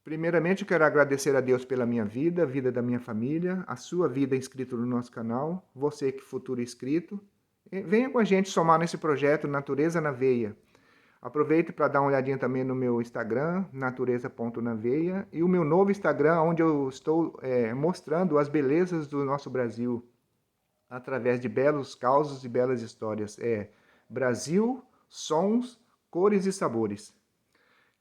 Primeiramente, eu quero agradecer a Deus pela minha vida, a vida da minha família, a sua vida inscrito no nosso canal, você que é futuro inscrito. Venha com a gente somar nesse projeto Natureza na Veia. Aproveite para dar uma olhadinha também no meu Instagram, natureza.naveia, e o meu novo Instagram, onde eu estou mostrando as belezas do nosso Brasil, através de belos causos e belas histórias. É Brasil, Sons, Cores e Sabores.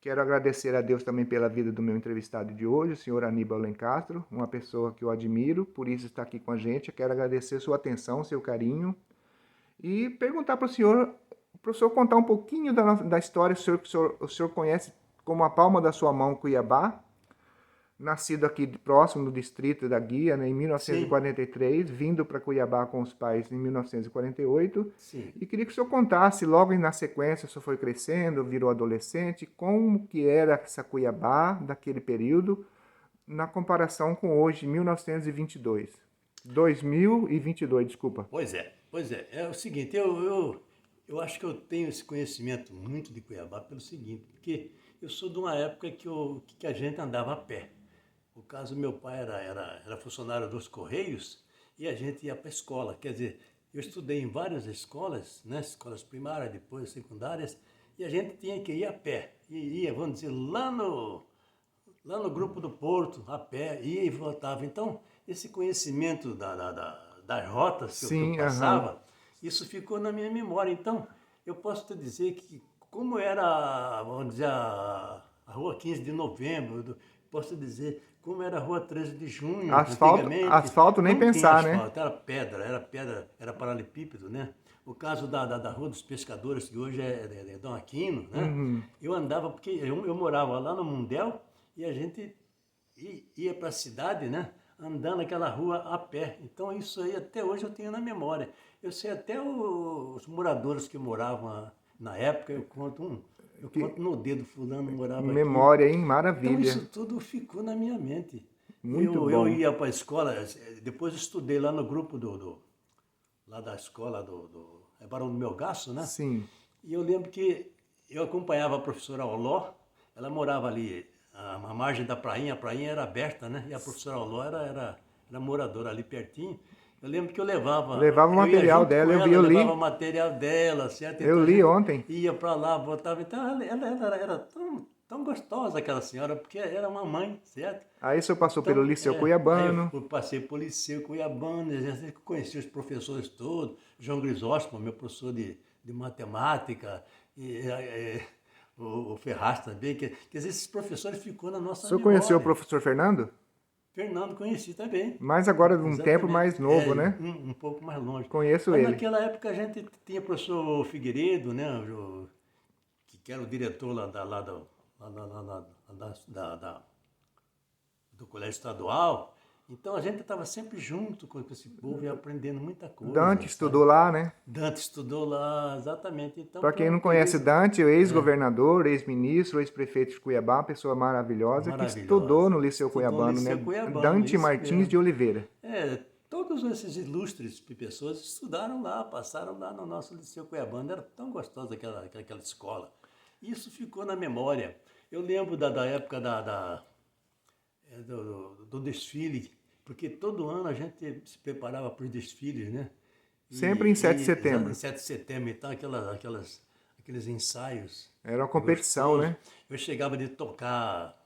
Quero agradecer a Deus também pela vida do meu entrevistado de hoje, o senhor Aníbal Lencastro, uma pessoa que eu admiro, por isso está aqui com a gente. Eu quero agradecer sua atenção, seu carinho e perguntar para o senhor contar um pouquinho da história. O senhor conhece como a palma da sua mão Cuiabá, nascido aqui próximo do distrito da Guia, né, em Sim, 1943, vindo para Cuiabá com os pais em 1948, sim. e queria que o senhor contasse, logo na sequência, o senhor foi crescendo, virou adolescente, como que era essa Cuiabá daquele período, na comparação com hoje, 1922. 2022, desculpa. Pois é. É o seguinte, eu acho que eu tenho esse conhecimento muito de Cuiabá pelo seguinte, porque eu sou de uma época que a gente andava a pé. No caso, meu pai era funcionário dos Correios e a gente ia para a escola. Quer dizer, eu estudei em várias escolas, né? Escolas primárias, depois secundárias, e a gente tinha que ir a pé. E ia, vamos dizer, lá no Grupo do Porto, a pé, ia e voltava. Então, esse conhecimento das rotas que eu Sim, aham. passava, isso ficou na minha memória. Então, eu posso te dizer que como era, vamos dizer, a Rua 15 de Novembro, posso te dizer como era a Rua 13 de Junho, Asfalto, antigamente, asfalto nem não tinha pensar, né? asfalto, era pedra, era paralelepípedo, né? O caso da Rua dos Pescadores, que hoje é Dom Aquino, né? Uhum. Eu andava, porque eu morava lá no Mundel, e a gente ia para a cidade, né? Andando aquela rua a pé. Então isso aí até hoje eu tenho na memória. Eu sei até os moradores que moravam na época, eu Que conto no dedo, fulano morava aqui. memória, hein? Então Maravilha. isso tudo ficou na minha mente. Muito Eu bom. ia para a escola, depois eu estudei lá no grupo lá da escola do Barão do Melgaço, né? Sim. E eu lembro que eu acompanhava a professora Oló, ela morava ali à margem da prainha, a prainha era aberta, né? E a professora Oló era moradora ali pertinho. Eu lembro que Levava o eu ia material junto dela, com eu vi, ela, eu levava o li. material dela, certo? Eu Então a li gente ontem. ia para lá, voltava. Então ela era tão gostosa aquela senhora, porque era uma mãe, certo? Aí o senhor passou pelo Então, Liceu aí Cuiabano. passei por Liceu Cuiabano, a gente conheci os professores todos, João Grisóstomo, meu professor de matemática, o Ferraz também, quer dizer, esses professores ficou na O nossa senhor conheceu o memória. professor Fernando? Fernando conheci também, Mas agora de um tempo exatamente, mais novo, né? um pouco mais longe. Conheço Mas ele. naquela época a gente tinha o professor Figueiredo, né, que era o diretor do colégio estadual. Então a gente estava sempre junto com esse povo e aprendendo muita Dante coisa, sabe? estudou lá, né? Dante estudou lá, exatamente. Então, Para para quem um não conhece período Dante, o ex-governador, ex-ministro, ex-prefeito de Cuiabá, uma pessoa maravilhosa que estudou maravilhosa, no Liceu estudou no Cuiabano, né? Liceu Cuiabano, Dante isso Martins mesmo. de Oliveira. Todos esses ilustres pessoas estudaram lá, passaram lá no nosso Liceu Cuiabano. Era tão gostosa aquela escola. Isso ficou na memória. Eu lembro da época do desfile, porque todo ano a gente se preparava para os desfiles, né? Sempre em 7 de Em setembro. 7 de setembro, então aqueles ensaios Era uma competição, gostosos. né? Eu chegava de tocar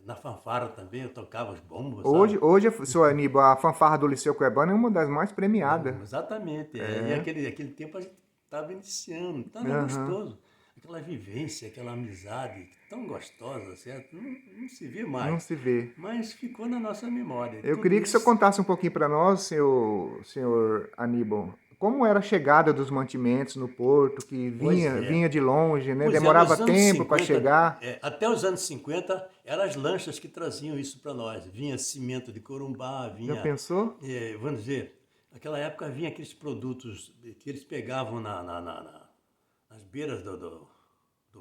na fanfarra também, eu tocava os bombos, sabe? Hoje, seu Aníbal, a fanfarra do Liceu Cuiabano é uma das mais premiadas. Exatamente. E É. aquele tempo a gente estava iniciando, então era Aham. gostoso. Aquela vivência, aquela amizade tão gostosa, certo? Não se vê mais, Não se vê. mas ficou na nossa memória. Eu Tudo queria que o senhor isso. contasse um pouquinho para nós, senhor Aníbal, como era a chegada dos mantimentos no porto, que Pois vinha é. de longe, né? Pois é, Demorava nos anos tempo para 50, chegar. até os anos 50, eram as lanchas que traziam isso para nós. Vinha cimento de Corumbá, Já pensou? vamos dizer, naquela época vinha aqueles produtos que eles pegavam nas beiras do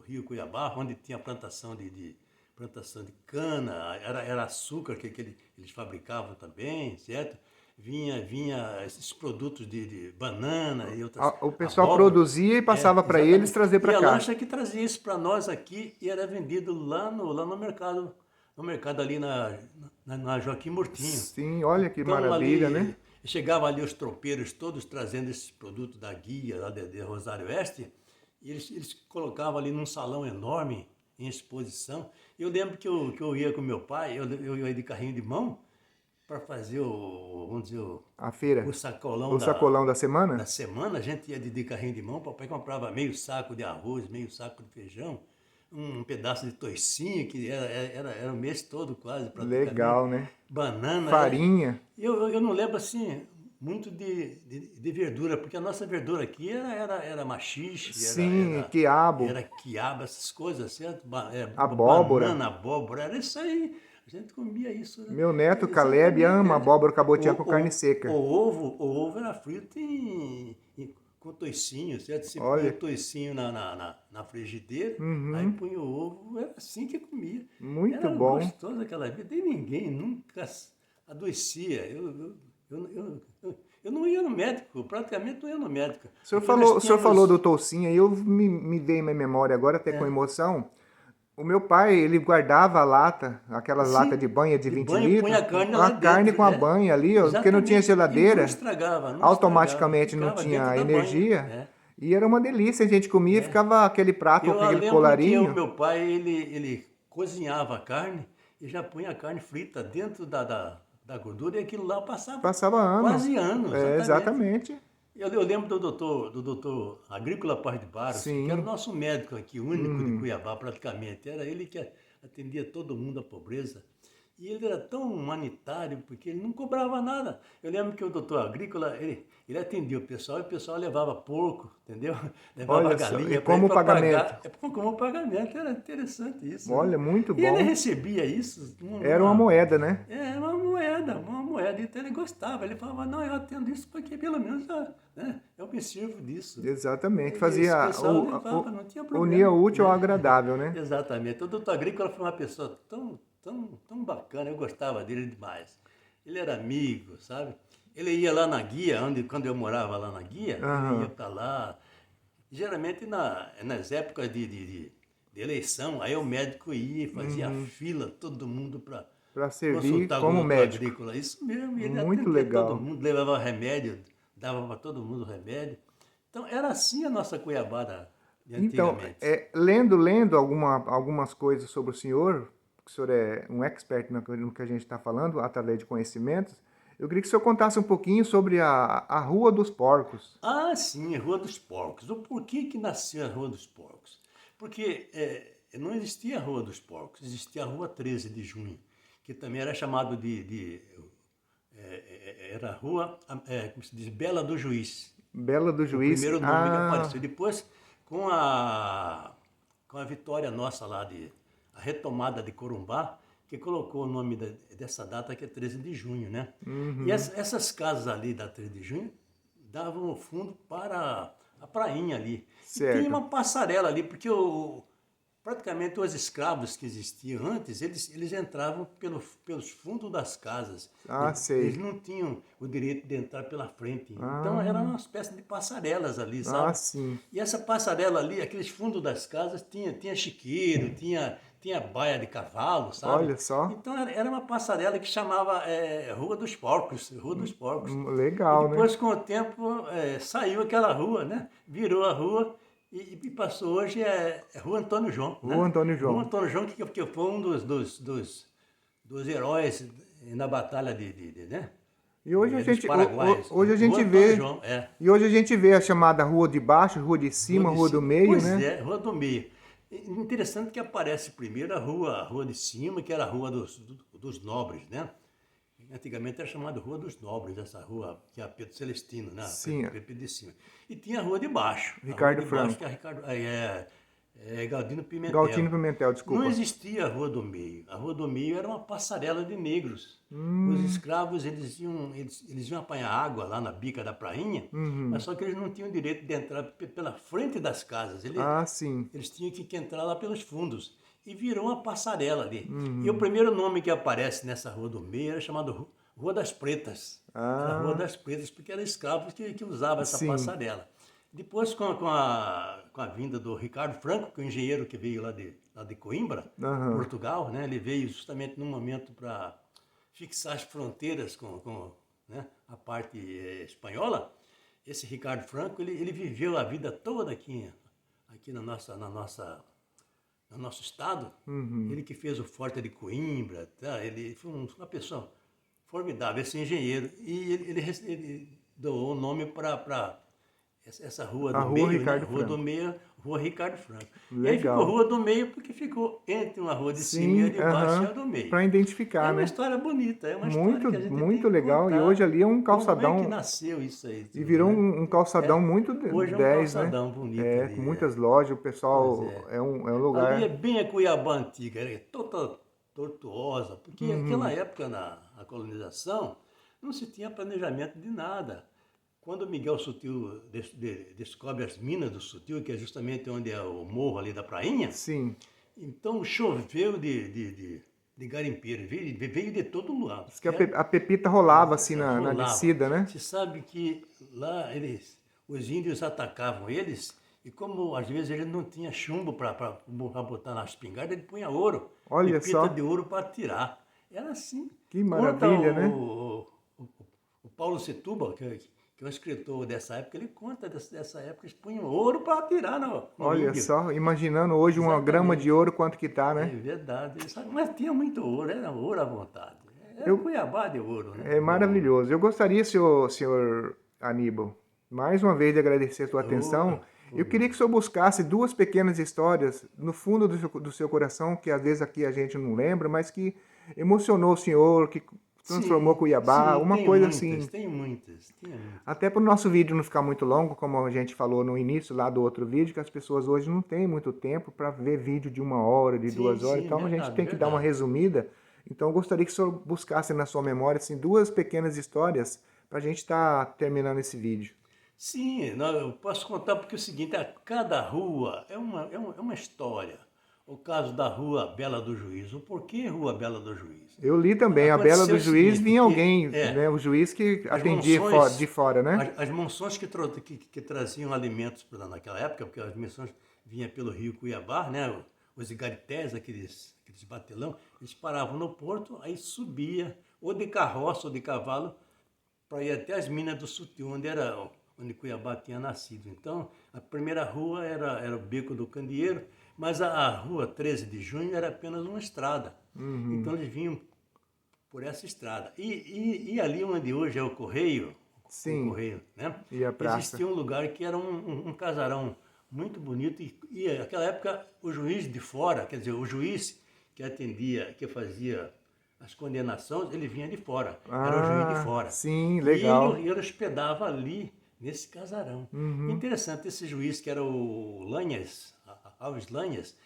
rio Cuiabá, onde tinha plantação de cana, era açúcar que eles fabricavam também, certo? Vinha esses produtos de banana e outras O pessoal abóbora. produzia e passava para eles Exatamente. trazer E para a cá. lancha que trazia isso para nós aqui e era vendido lá no mercado no mercado ali na Joaquim Murtinho. Sim, olha que Então maravilha, ali, né? chegava ali os tropeiros todos trazendo esses produtos da guia lá de Rosário Oeste, e eles colocavam ali num salão enorme, em exposição. Eu lembro que eu ia com meu pai, eu ia de carrinho de mão, para fazer vamos dizer, A o feira, sacolão o sacolão da da semana? semana. A gente ia de carrinho de mão, papai comprava meio saco de arroz, meio saco de feijão, um pedaço de toicinho, que era o mês todo quase, praticamente, Legal, né? banana. Farinha. Eu não lembro assim muito de verdura, porque a nossa verdura aqui era maxixe, Sim, quiabo, era quiabo, essas coisas, certo? abóbora. Banana, abóbora, era isso aí. A gente comia isso, né? Meu neto Caleb Exatamente. ama abóbora cabotiá com carne O seca. ovo era frito com toicinho, certo? Você punha o Olha, toicinho na frigideira, aí uhum, punha o ovo, era assim que comia. muito Era bom. gostoso aquela vida, e ninguém nunca adoecia. Eu não ia no médico, praticamente não ia no médico. Aqui nós O senhor falou do tínhamos. toucinho aí, eu me veio em minha memória agora, até com É, emoção. O meu pai, ele guardava a lata, aquelas latas de sim, banha de de 20 banho punha litros, a carne a lá carne dentro, com a banha ali, ó, porque não tinha exatamente. E não geladeira, estragava, não estragava, automaticamente não ficava dentro tinha da banha. energia, e era uma delícia, a gente comia e É. ficava aquele prato Eu com aquele lembro que o colarinho, meu pai, ele cozinhava a carne e já punha a carne frita dentro da gordura, e aquilo lá passava passava ano. quase ano, É, exatamente. exatamente. Eu lembro do doutor Agrícola Paz de Barros, que era o Sim. nosso médico aqui, o único de Uhum. Cuiabá praticamente. Era ele que atendia todo mundo à pobreza. E ele era tão humanitário, porque ele não cobrava nada. Eu lembro que o doutor Agrícola, ele atendia o pessoal, e o pessoal levava porco, entendeu? Levava Olha só, e galinha para ele como para pagamento? pagar. Como pagamento, era interessante isso, né? Olha, muito E ele bom. recebia isso Era uma moeda, né? uma moeda, uma moeda. Então ele gostava, ele falava, não, eu atendo isso porque pelo menos né, eu me sirvo disso. Exatamente. E esse Fazia pessoal levava, não tinha unia problema, o útil ao né? agradável, né? Exatamente. O doutor Agrícola foi uma pessoa tão bacana, eu gostava dele demais. Ele era amigo, sabe? Ele ia lá na guia, quando eu morava lá na guia, ele ia Aham. para lá. Geralmente nas épocas de eleição, aí o médico ia e fazia Uhum. fila, todo mundo para Para servir consultar com o como doutor médico. Agrícola. Isso mesmo, ele Muito atendia todo legal. mundo, levava remédio, dava para todo mundo remédio. Então era assim a nossa Cuiabá de Então, antigamente. lendo algumas coisas sobre o senhor é um expert no que a gente está falando, através de conhecimentos, eu queria que o senhor contasse um pouquinho sobre a Rua dos Porcos. Ah, sim, a Rua dos Porcos. O porquê que nasceu a Rua dos Porcos? Porque não existia a Rua dos Porcos, existia a Rua 13 de Junho, que também era chamado era a Rua, como se diz, Bela do Juiz. Bela do Foi o Juiz. primeiro nome que Ah, apareceu. Depois, com a vitória nossa lá, a retomada de Corumbá, que colocou o nome dessa data, que é 13 de junho, né? E uhum, essas casas ali da 13 de junho davam o fundo para a prainha ali. E tem certo. uma passarela ali, porque praticamente os escravos que existiam antes, eles entravam pelos fundos das casas. Ah, Eles sei. não tinham o direito de entrar pela frente. Então era Ah, uma espécie de passarelas ali, ah, sabe? sim. E essa passarela ali, aqueles fundos das casas, tinha chiqueiro, tinha baia de cavalo, sabe? Olha só. Então era uma passarela que chamava Rua dos Porcos, Rua dos Porcos. E Legal, né? depois, com o tempo, saiu aquela rua, né? Virou a rua e passou hoje Rua Antônio João, Rua né? Antônio Rua João. Antônio João, que foi um dos heróis na batalha né? E hoje a Dos gente, paraguaios. hoje a Rua gente Antônio vê, João, e hoje a gente vê a chamada Rua de Baixo, Rua de Rua Cima, de Rua do Cima. Meio, Pois né? é, Rua do Meio. Interessante que aparece primeiro a rua de Cima, que era a Rua dos Nobres, né? Antigamente era chamada Rua dos Nobres, essa rua que é a Pedro Celestino, né? Sim, Pedro de Cima. E tinha a Rua de Baixo. A Rua Ricardo de Baixo que Franco. é a Galdino Galtino Pimentel. Pimentel, Não desculpa. existia a Rua do Meio. A Rua do Meio era uma passarela de negros. Os Hum, escravos, eles iam apanhar água lá na bica da prainha, mas uhum. só que eles não tinham direito de entrar pela frente das casas. Ah, sim. Eles tinham que entrar lá pelos fundos. E virou uma passarela ali. E o Uhum. primeiro nome que aparece nessa Rua do Meio era chamado Rua das Pretas. Era a Rua Ah, das Pretas, porque eram escravos que usavam essa sim. passarela. Depois, com a vinda do Ricardo Franco, que é o engenheiro que veio lá de Coimbra, Aham. Portugal, né? Ele veio justamente num momento para fixar as fronteiras né, a parte espanhola. Esse Ricardo Franco, ele viveu a vida toda aqui no nosso estado. Uhum. Ele que fez o Forte de Coimbra, tá? Ele foi uma pessoa formidável, esse engenheiro. E ele doou o nome para essa rua A do Rua meio, né? Ricardo Rua do Franco. Meio, Rua Ricardo Franco. E aí ficou Legal. Rua do Meio porque ficou entre uma rua de cima e a Sim, de baixo e a aham. do meio. Para É identificar, uma né? história bonita, é uma história Muito, que a gente tem muito que legal. E hoje contar ali é um como é que calçadão nasceu isso aí e tudo, virou né? um calçadão É, muito hoje é um 10, né? calçadão bonito É, com ali. muitas lojas, o Pois pessoal é. é um Ali é lugar. bem a Cuiabá antiga, é toda tortuosa, porque naquela Uhum. época, na colonização, não se tinha planejamento de nada. Quando o Miguel Sutil descobre as minas do Sutil, que é justamente onde é o morro ali da Prainha, Sim. então choveu de garimpeiro, veio de todo lado, Diz que a certo? a pepita rolava assim na Rolava. descida, né? Você sabe que lá os índios atacavam eles e como às vezes ele não tinha chumbo para botar na espingarda, ele punha ouro, Olha pepita de só, ouro para atirar. Era assim. que Conta maravilha, né? o Paulo Setúbal, que é um escritor dessa época, ele conta dessa época, eles punham ouro para atirar no Olha índio. só, imaginando hoje uma grama de Exatamente. ouro quanto que tá, É né? verdade. Mas tinha muito ouro, era ouro à vontade. Era Eu, Cuiabá de ouro, né? é Do ouro. maravilhoso. Eu gostaria, senhor Aníbal, mais uma vez de agradecer a sua Oh, atenção. Eu por queria que o senhor buscasse duas pequenas histórias no fundo do seu coração, que às vezes aqui a gente não lembra, mas que emocionou o senhor, que transformou sim, Cuiabá, sim, uma tenho coisa muitas, assim. tenho muitas, tenho muitas. Até para o nosso vídeo não ficar muito longo, como a gente falou no início lá do outro vídeo, que as pessoas hoje não têm muito tempo para ver vídeo de 1 hora, de Sim, 2 horas, sim, então a gente verdade, tem que dar uma verdade. resumida. Então eu gostaria que o senhor buscasse na sua memória assim, duas pequenas histórias para a gente estar terminando esse vídeo. Sim, eu posso contar porque é o seguinte, cada rua é uma história. O caso da Rua Bela do Juiz, o porquê Rua Bela do Juiz? Eu li também, a Bela Aconteceu do o Juiz, seguinte, vinha que alguém, né, o juiz que as atendia de monções, fora, né? as monções que traziam alimentos naquela época, porque as monções vinham pelo rio Cuiabá, né? Os igarités, aqueles batelão, eles paravam no porto, aí subia, ou de carroça ou de cavalo, para ir até as minas do Sutil, onde Cuiabá tinha nascido. Então, a primeira rua era o Beco do Candeeiro, mas a rua 13 de Junho era apenas uma estrada. Uhum, Então, eles vinham por essa estrada. E ali onde hoje é o sim, Correio, né? e a praça. Existia um lugar que era um casarão muito bonito e naquela época o juiz de fora, quer dizer, o juiz que atendia, que fazia as condenações, ele vinha de fora, era o juiz de Ah, fora. sim, E legal. ele hospedava ali, nesse casarão. Uhum, Interessante, esse juiz que era o Lanhas, Alves Lanhas,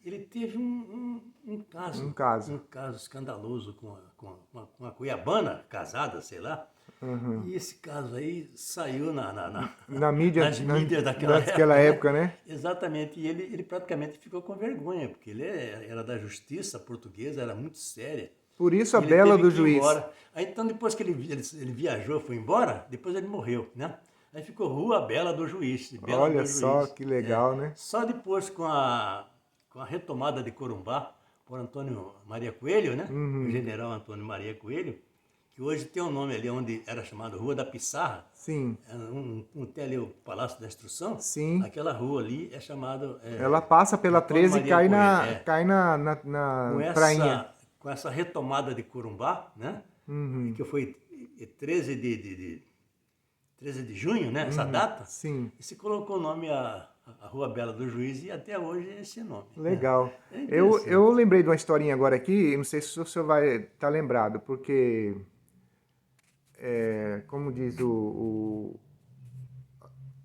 ele teve um caso. um caso escandaloso com a cuiabana, casada, sei lá. Uhum. E esse caso aí saiu Na mídia, nas mídias daquela daquela época, né? época, né? Exatamente, e ele praticamente ficou com vergonha, porque ele era da justiça portuguesa, era muito séria. Por isso a E ele Bela teve do que ir Juiz. embora. Aí então depois que ele viajou, foi embora, depois ele morreu, né? Aí ficou Rua Bela do Juiz, Bela Olha do só Juiz. que É. legal, né? Só depois com a retomada de Corumbá por Antônio Maria Coelho, né? O Uhum. general Antônio Maria Coelho, que hoje tem um nome ali onde era chamado Rua da Pissarra, Sim, tem ali o Palácio da Instrução, sim. aquela rua ali é chamada Ela passa pela Antônio 13 e Maria cai Coelho. na, É, cai na, na, com na prainha. essa, com essa retomada de Corumbá, né? Uhum. Que foi 13 13 de junho, né? Essa Uhum. data, Sim, e se colocou o nome a Rua Bela do Juiz e até hoje é esse nome. Né? legal. É Eu interessante. lembrei de uma historinha agora aqui, não sei se o senhor vai estar lembrado, porque, como diz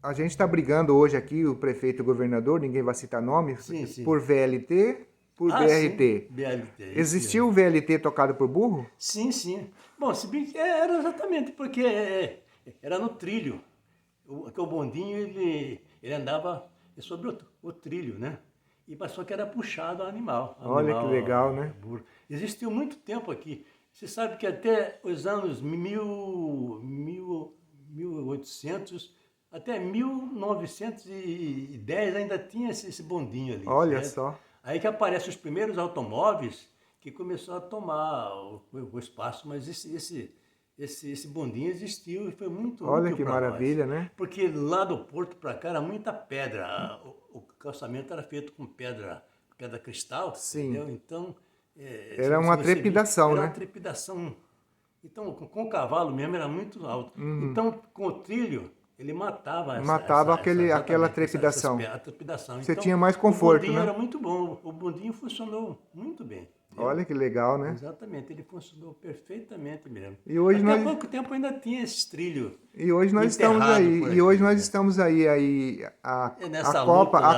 a gente está brigando hoje aqui, o prefeito e o governador, ninguém vai citar nomes, Sim, sim. por VLT, por Ah, sim, BRT. BLT, isso Existiu mesmo. o VLT tocado por burro? Sim, sim. Bom, se bem que era exatamente porque era no trilho. O bondinho, ele andava sobre o trilho, né? Mas só que era puxado ao Olha que legal, né? burro. Existiu muito tempo aqui. Você sabe que até os anos 1800 Até 1910 ainda tinha esse bondinho ali, Olha certo? só. Aí que aparecem os primeiros automóveis que começou a tomar o espaço, mas esse bondinho existiu e foi muito Olha útil que para nós. maravilha, né? Porque lá do porto para cá era muita pedra, o calçamento era feito com pedra cristal, Sim. entendeu? Então, Era se uma você vir, trepidação, era uma né? trepidação. Então, com o cavalo mesmo era muito alto. Uhum. Então, com o trilho, ele matava Matava aquela exatamente, trepidação. a trepidação. Você Então, tinha mais o conforto, bondinho né? era muito bom. O bondinho funcionou muito bem, entendeu? Olha que legal, né? Exatamente, ele funcionou perfeitamente mesmo. E hoje Até há nós, pouco tempo ainda tinha esses trilhos e hoje nós estamos enterrados aí. por E hoje aqui, nós né? estamos aí É a nessa Copa, luta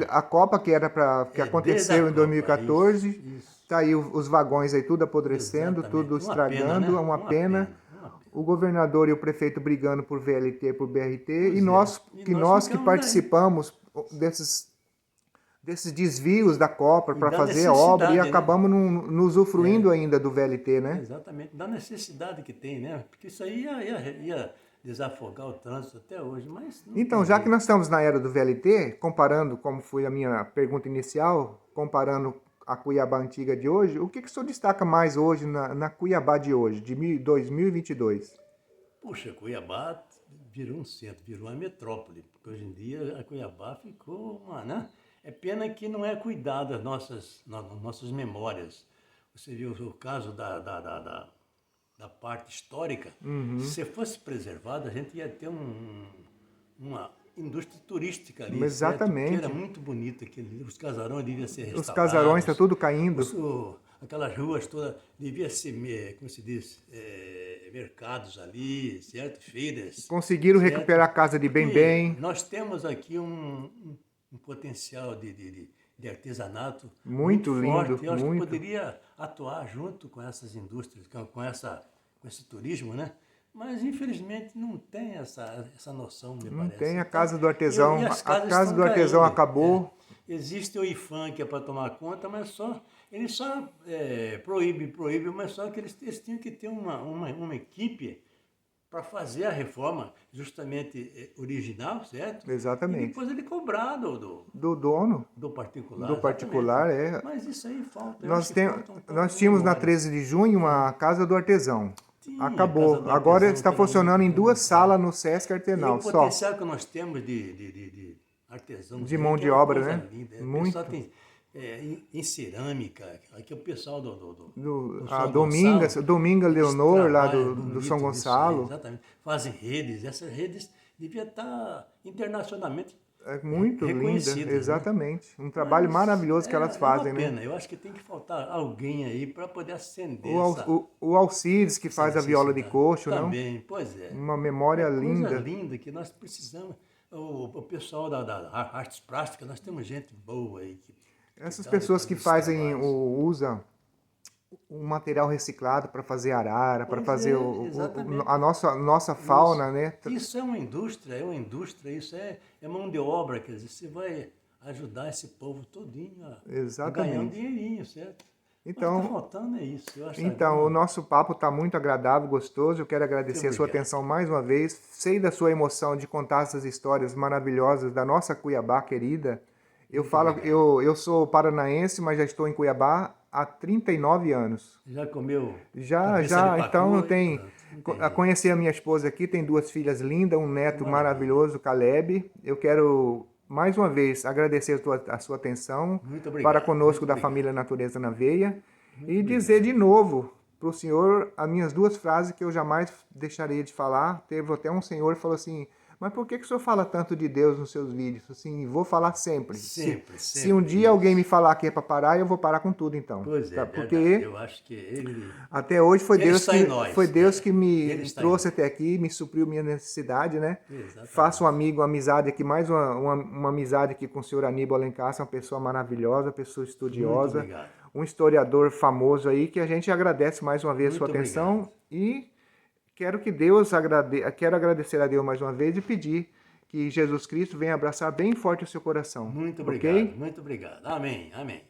a Copa que era para que desde a aconteceu em Copa, isso, 2014. isso. Tá aí os vagões aí tudo apodrecendo, tudo Exatamente. Uma pena, estragando, é né? uma Uma pena. pena, uma pena. O governador e o prefeito brigando por VLT, por BRT, e Pois é. E nós nós que ficamos aí. participamos desses desvios da Copa E para da fazer a obra e necessidade, né? acabamos não usufruindo ainda do VLT, né? Exatamente, da necessidade que tem, né? Porque isso aí ia desafogar o trânsito até hoje, mas não Então, tem já que jeito. nós estamos na era do VLT, comparando, como foi a minha pergunta inicial, comparando a Cuiabá antiga de hoje, o que o senhor destaca mais hoje na Cuiabá de hoje, de 2022? Puxa, Cuiabá virou um centro, virou uma metrópole, porque hoje em dia a Cuiabá ficou uma, né? É pena que não é cuidado as nossas memórias. Você viu o caso da parte histórica, se fosse preservado, a gente ia ter uma indústria turística ali, certo? Porque era Exatamente. muito bonito aquele, os casarões deviam ser Os casarões estão restaurados, tudo caindo. aquelas ruas todas deviam ser, como se diz, mercados ali, certo? Feiras, Conseguiram certo? recuperar a casa de bem Porque bem. nós temos aqui um potencial de artesanato muito Muito lindo, forte. Eu acho que muito. poderia atuar junto com essas indústrias, com esse turismo, né? Mas infelizmente não tem essa noção, me Não parece. tem a Então, casa do artesão. e as A casas casa estão do artesão caindo. acabou. Existe o IFAM que é para tomar conta, mas ele só proíbe, mas só que eles tinham que ter uma equipe para fazer a reforma justamente original, certo? E Exatamente. depois ele cobrar Do dono, do particular, do exatamente. particular, é. Mas isso aí falta, eu acho que falta um pouco Nós de tínhamos na memória. 13 de junho uma casa do artesão. Tinha a Casa Acabou. do Agora Artesão, está que era funcionando muito em duas bom, salas no Sesc E o Artenal, só. potencial que nós temos de artesãos De aí, mão que de é uma obra, coisa né? linda. O pessoal Muito. tem em cerâmica, aqui é o pessoal do A São Gonçalo, Dominga eles Leonor, lá trabalham do São bonito nisso aí, Gonçalo. exatamente. Fazem redes, essas redes deviam estar internacionalmente É muito linda, reconhecidas, né? exatamente. Um trabalho Mas maravilhoso que elas é uma fazem, né? pena, eu acho que tem que faltar alguém aí para poder acender O Alcides, que essa faz a viola de necessidade. coxo, não? Também, pois é. Uma É memória coisa linda. linda que nós precisamos. O pessoal da artes plásticas, nós temos gente boa aí que Essas dá de pessoas que fazer esses fazem, trabalhos. usam o material reciclado para fazer arara, para Pois fazer é, exatamente. a nossa Isso, fauna, né? isso é uma indústria, isso é mão de obra, quer dizer, você vai ajudar esse povo todinho a ganhar um Exatamente. dinheirinho, certo? Mas o que está Então, faltando é isso, eu acho, sabe? então, o nosso papo está muito agradável, gostoso. Eu quero Muito agradecer a sua obrigado. atenção mais uma vez. Sei da sua emoção de contar essas histórias maravilhosas da nossa Cuiabá querida. Muito obrigado. Eu sou paranaense, mas já estou em Cuiabá há 39 anos. Já comeu cabeça de Já, então eu pacu e tenho pronto, não tem a jeito. conhecer a minha esposa aqui, tem duas filhas lindas, um Que neto maravilha. maravilhoso, Caleb. Eu quero mais uma vez agradecer a sua atenção Muito para obrigado, conosco muito da obrigado, família Natureza na Veia muito e dizer obrigado. de novo para o senhor as minhas duas frases que eu jamais deixaria de falar. Teve até um senhor que falou assim: mas por que o senhor fala tanto de Deus nos seus vídeos? Assim, vou falar sempre. Sempre, Se um sempre dia alguém me isso. falar que é para parar, eu vou parar com tudo então. Pois é, Tá? verdade. Porque Eu acho que até hoje ele está em foi nós. Deus que Ele me está em trouxe nós. até aqui, me supriu minha necessidade, né? Faço um Exatamente. amigo, uma amizade aqui, mais uma amizade aqui com o senhor Aníbal Alencastre, uma pessoa maravilhosa, pessoa Muito estudiosa, obrigado. um historiador famoso aí, que a gente agradece mais uma vez a sua Muito obrigado. atenção e quero agradecer a Deus mais uma vez e pedir que Jesus Cristo venha abraçar bem forte o seu coração, Muito obrigado. ok? Muito obrigado. Amém. Amém.